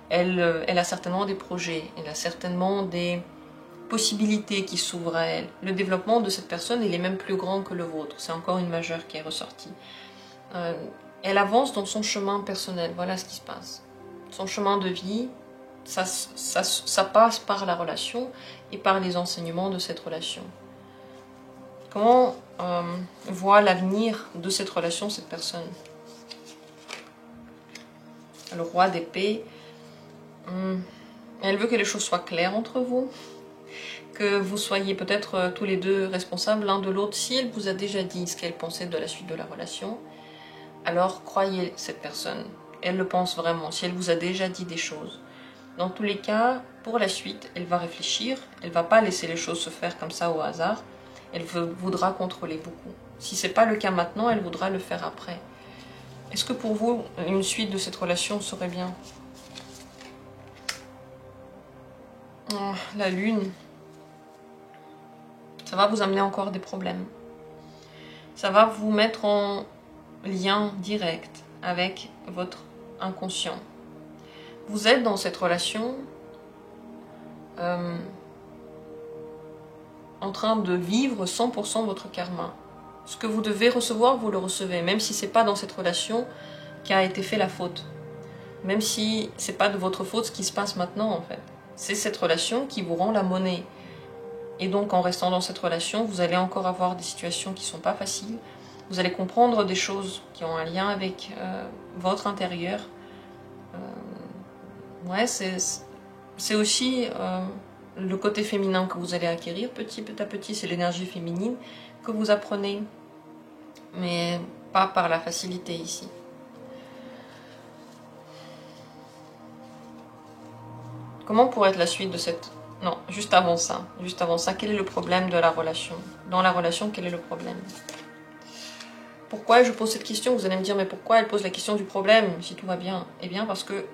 Elle a certainement des projets, elle a certainement des possibilités qui s'ouvrent à elle. Le développement de cette personne, il est même plus grand que le vôtre. C'est encore une majeure qui est ressortie. Elle avance dans son chemin personnel, voilà ce qui se passe. Son chemin de vie, ça passe par la relation et par les enseignements de cette relation. Comment voit l'avenir de cette relation, cette personne? Le roi d'épée, elle veut que les choses soient claires entre vous, que vous soyez peut-être tous les deux responsables l'un de l'autre. Si elle vous a déjà dit ce qu'elle pensait de la suite de la relation, alors croyez cette personne, elle le pense vraiment, si elle vous a déjà dit des choses. Dans tous les cas, pour la suite, elle va réfléchir, elle ne va pas laisser les choses se faire comme ça au hasard, elle voudra contrôler beaucoup. Si ce n'est pas le cas maintenant, elle voudra le faire après. Est-ce que pour vous, une suite de cette relation serait bien? Oh, la lune, ça va vous amener encore des problèmes. Ça va vous mettre en lien direct avec votre inconscient. Vous êtes dans cette relation en train de vivre 100% votre karma. Ce que vous devez recevoir, vous le recevez, même si ce n'est pas dans cette relation qu'a été fait la faute. Même si ce n'est pas de votre faute ce qui se passe maintenant, en fait. C'est cette relation qui vous rend la monnaie. Et donc, en restant dans cette relation, vous allez encore avoir des situations qui ne sont pas faciles. Vous allez comprendre des choses qui ont un lien avec votre intérieur. Ouais, c'est aussi le côté féminin que vous allez acquérir petit à petit. C'est l'énergie féminine que vous apprenez, mais pas par la facilité ici. Comment pourrait être la suite de cette... Non, juste avant ça, quel est le problème de la relation? Dans la relation, quel est le problème? Pourquoi je pose cette question? Vous allez me dire, mais pourquoi elle pose la question du problème si tout va bien? Eh bien parce que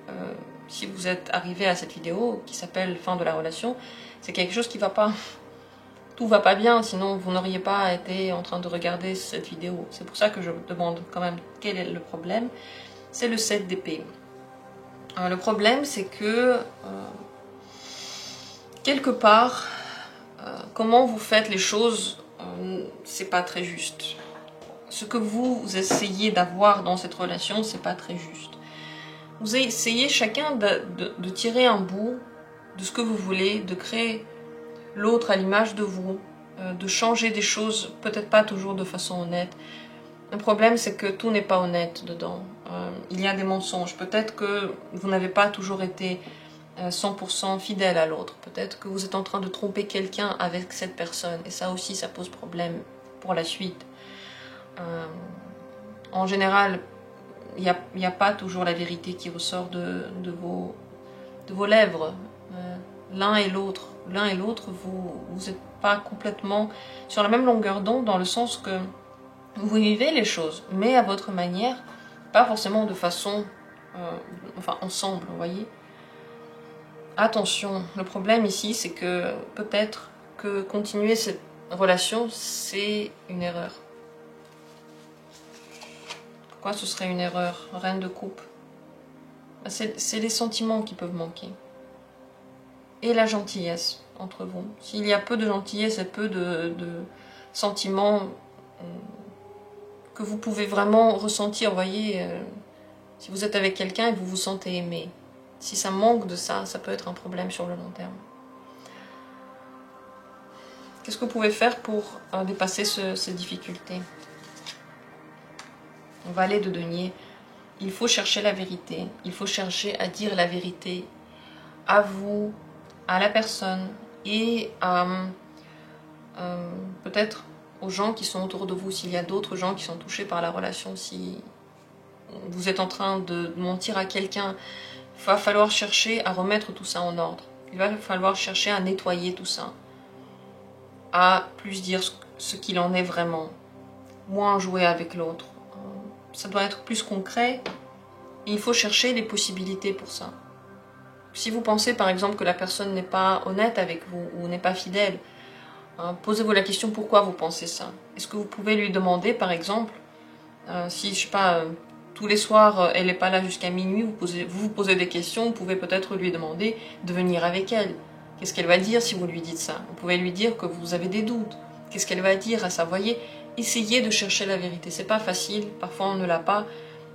si vous êtes arrivé à cette vidéo qui s'appelle Fin de la relation, c'est quelque chose qui ne va pas. Tout va pas bien, sinon vous n'auriez pas été en train de regarder cette vidéo. C'est pour ça que je vous demande quand même quel est le problème. C'est le 7 d'épée. Le problème, c'est que quelque part, comment vous faites les choses, c'est pas très juste. Ce que vous essayez d'avoir dans cette relation, c'est pas très juste. Vous essayez chacun de tirer un bout de ce que vous voulez, de créer l'autre à l'image de vous, de changer des choses, peut-être pas toujours de façon honnête. Le problème, c'est que tout n'est pas honnête dedans. Il y a des mensonges. Peut-être que vous n'avez pas toujours été 100% fidèle à l'autre. Peut-être que vous êtes en train de tromper quelqu'un avec cette personne. Et ça aussi, ça pose problème pour la suite. En général, il n'y a pas toujours la vérité qui ressort de vos lèvres. L'un et l'autre, vous n'êtes pas complètement sur la même longueur d'onde, dans le sens que vous vivez les choses, mais à votre manière, pas forcément de façon, enfin ensemble, vous voyez. Attention, le problème ici, c'est que peut-être que continuer cette relation, c'est une erreur. Pourquoi ce serait une erreur? Reine de coupe. C'est les sentiments qui peuvent manquer. Et la gentillesse entre vous. S'il y a peu de gentillesse et peu de sentiments que vous pouvez vraiment ressentir, vous voyez, si vous êtes avec quelqu'un et que vous vous sentez aimé, si ça manque de ça, ça peut être un problème sur le long terme. Qu'est-ce que vous pouvez faire pour dépasser ces difficultés? Valet de denier, il faut chercher la vérité, il faut chercher à dire la vérité à vous, à la personne et à peut-être aux gens qui sont autour de vous, s'il y a d'autres gens qui sont touchés par la relation, si vous êtes en train de mentir à quelqu'un, il va falloir chercher à remettre tout ça en ordre. Il va falloir chercher à nettoyer tout ça, à plus dire ce qu'il en est vraiment, moins jouer avec l'autre. Ça doit être plus concret et il faut chercher les possibilités pour ça. Si vous pensez par exemple que la personne n'est pas honnête avec vous ou n'est pas fidèle, posez-vous la question pourquoi vous pensez ça. Est-ce que vous pouvez lui demander par exemple, si je sais pas, tous les soirs elle n'est pas là jusqu'à minuit, vous vous posez des questions, vous pouvez peut-être lui demander de venir avec elle. Qu'est-ce qu'elle va dire si vous lui dites ça? Vous pouvez lui dire que vous avez des doutes. Qu'est-ce qu'elle va dire à ça? Voyez, essayez de chercher la vérité. C'est pas facile, parfois on ne l'a pas.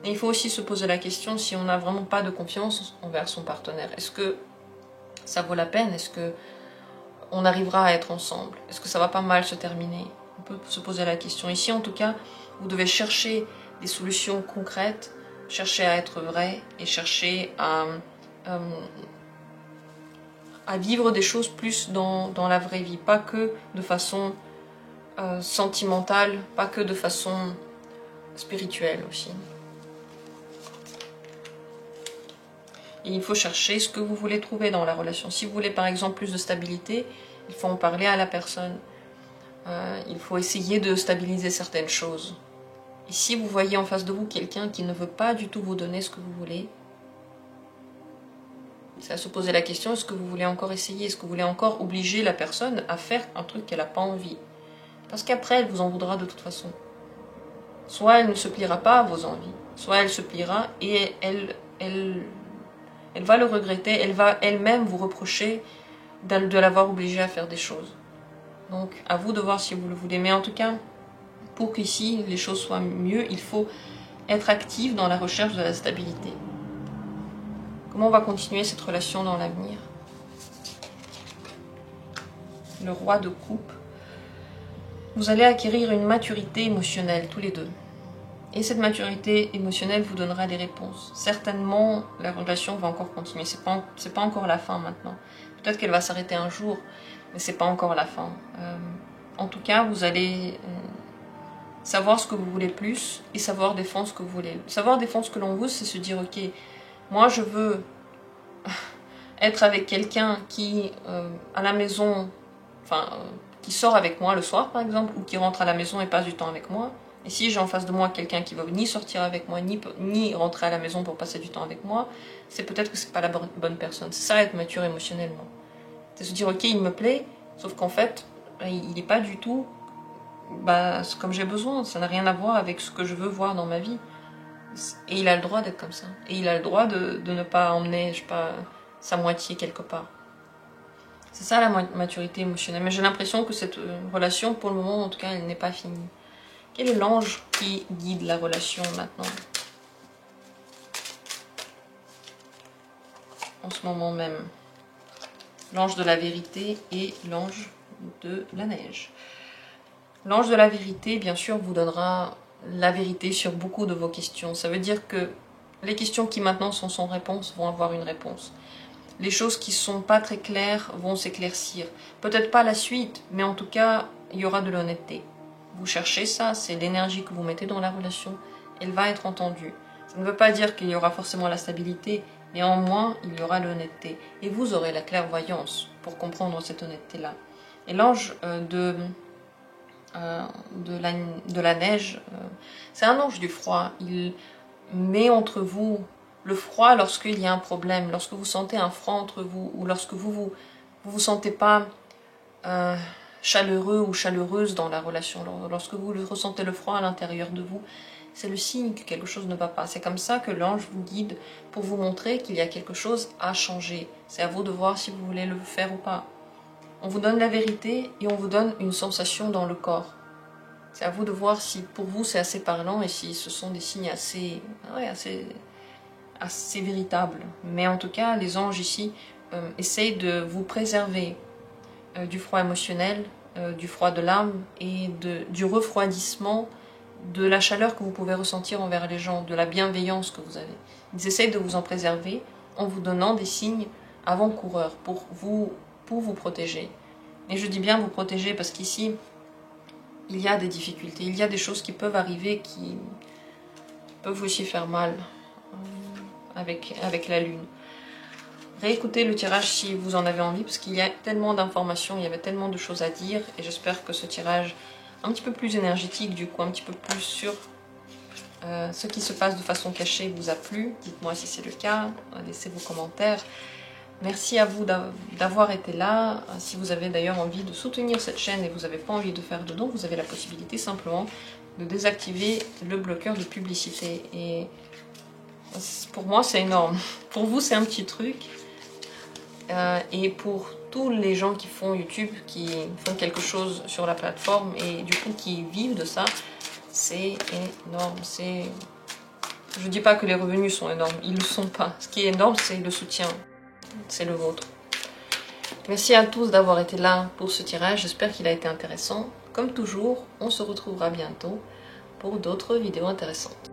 Et il faut aussi se poser la question si on n'a vraiment pas de confiance envers son partenaire. Est-ce que ça vaut la peine? Est-ce que on arrivera à être ensemble? Est-ce que ça va pas mal se terminer? On peut se poser la question. Ici, en tout cas, vous devez chercher des solutions concrètes, chercher à être vrai et chercher à vivre des choses plus dans la vraie vie, pas que de façon sentimentale, pas que de façon spirituelle aussi. Et il faut chercher ce que vous voulez trouver dans la relation. Si vous voulez par exemple plus de stabilité, il faut en parler à la personne. Il faut essayer de stabiliser certaines choses. Et si vous voyez en face de vous quelqu'un qui ne veut pas du tout vous donner ce que vous voulez, c'est à se poser la question, est-ce que vous voulez encore essayer? Est-ce que vous voulez encore obliger la personne à faire un truc qu'elle n'a pas envie? Parce qu'après, elle vous en voudra de toute façon. Soit elle ne se pliera pas à vos envies, soit elle se pliera et elle va le regretter, elle va elle-même vous reprocher de l'avoir obligé à faire des choses. Donc, à vous de voir si vous le voulez. Mais en tout cas, pour qu'ici les choses soient mieux, il faut être actif dans la recherche de la stabilité. Comment on va continuer cette relation dans l'avenir? Le roi de coupe. Vous allez acquérir une maturité émotionnelle tous les deux. Et cette maturité émotionnelle vous donnera des réponses. Certainement, la relation va encore continuer. C'est pas encore la fin maintenant. Peut-être qu'elle va s'arrêter un jour, mais c'est pas encore la fin. En tout cas, vous allez savoir ce que vous voulez plus et savoir défendre ce que vous voulez. Savoir défendre ce que l'on veut, c'est se dire, ok, moi je veux être avec quelqu'un qui, à la maison, qui sort avec moi le soir par exemple, ou qui rentre à la maison et passe du temps avec moi. Et si j'ai en face de moi quelqu'un qui veut ni sortir avec moi, ni rentrer à la maison pour passer du temps avec moi, c'est peut-être que c'est pas la bonne personne. C'est ça, être mature émotionnellement. C'est se dire, ok, il me plaît, sauf qu'en fait, il n'est pas du tout comme j'ai besoin. Ça n'a rien à voir avec ce que je veux voir dans ma vie. Et il a le droit d'être comme ça. Et il a le droit de ne pas emmener, je sais pas, sa moitié quelque part. C'est ça la maturité émotionnelle. Mais j'ai l'impression que cette relation, pour le moment, en tout cas, elle n'est pas finie. Quel est l'ange qui guide la relation maintenant? En ce moment même. L'ange de la vérité et l'ange de la neige. L'ange de la vérité, bien sûr, vous donnera la vérité sur beaucoup de vos questions. Ça veut dire que les questions qui maintenant sont sans réponse vont avoir une réponse. Les choses qui ne sont pas très claires vont s'éclaircir. Peut-être pas la suite, mais en tout cas, il y aura de l'honnêteté. Vous cherchez ça, c'est l'énergie que vous mettez dans la relation, elle va être entendue. Ça ne veut pas dire qu'il y aura forcément la stabilité, néanmoins, il y aura l'honnêteté. Et vous aurez la clairvoyance pour comprendre cette honnêteté-là. Et l'ange de la neige, c'est un ange du froid. Il met entre vous le froid lorsqu'il y a un problème, lorsque vous sentez un froid entre vous, ou lorsque vous sentez pas chaleureux ou chaleureuse dans la relation, lorsque vous ressentez le froid à l'intérieur de vous, c'est le signe que quelque chose ne va pas. C'est comme ça que l'ange vous guide pour vous montrer qu'il y a quelque chose à changer. C'est à vous de voir si vous voulez le faire ou pas. On vous donne la vérité et on vous donne une sensation dans le corps. C'est à vous de voir si pour vous c'est assez parlant et si ce sont des signes assez véritables. Mais en tout cas, les anges ici essayent de vous préserver du froid émotionnel, du froid de l'âme et du refroidissement, de la chaleur que vous pouvez ressentir envers les gens, de la bienveillance que vous avez. Ils essayent de vous en préserver en vous donnant des signes avant-coureurs pour vous protéger. Et je dis bien vous protéger parce qu'ici, il y a des difficultés, il y a des choses qui peuvent arriver qui peuvent aussi faire mal avec la lune. Réécoutez le tirage si vous en avez envie parce qu'il y a tellement d'informations, il y avait tellement de choses à dire et j'espère que ce tirage un petit peu plus énergétique du coup, un petit peu plus sur ce qui se passe de façon cachée vous a plu. Dites-moi si c'est le cas, laissez vos commentaires. Merci à vous d'avoir été là. Si vous avez d'ailleurs envie de soutenir cette chaîne et vous n'avez pas envie de faire de dons, vous avez la possibilité simplement de désactiver le bloqueur de publicité. Et pour moi, c'est énorme. Pour vous, c'est un petit truc. et pour tous les gens qui font YouTube, qui font quelque chose sur la plateforme et du coup qui vivent de ça, c'est énorme. Je dis pas que les revenus sont énormes, ils le sont pas. Ce qui est énorme, c'est le soutien, c'est le vôtre. Merci à tous d'avoir été là pour ce tirage, j'espère qu'il a été intéressant. Comme toujours, on se retrouvera bientôt pour d'autres vidéos intéressantes.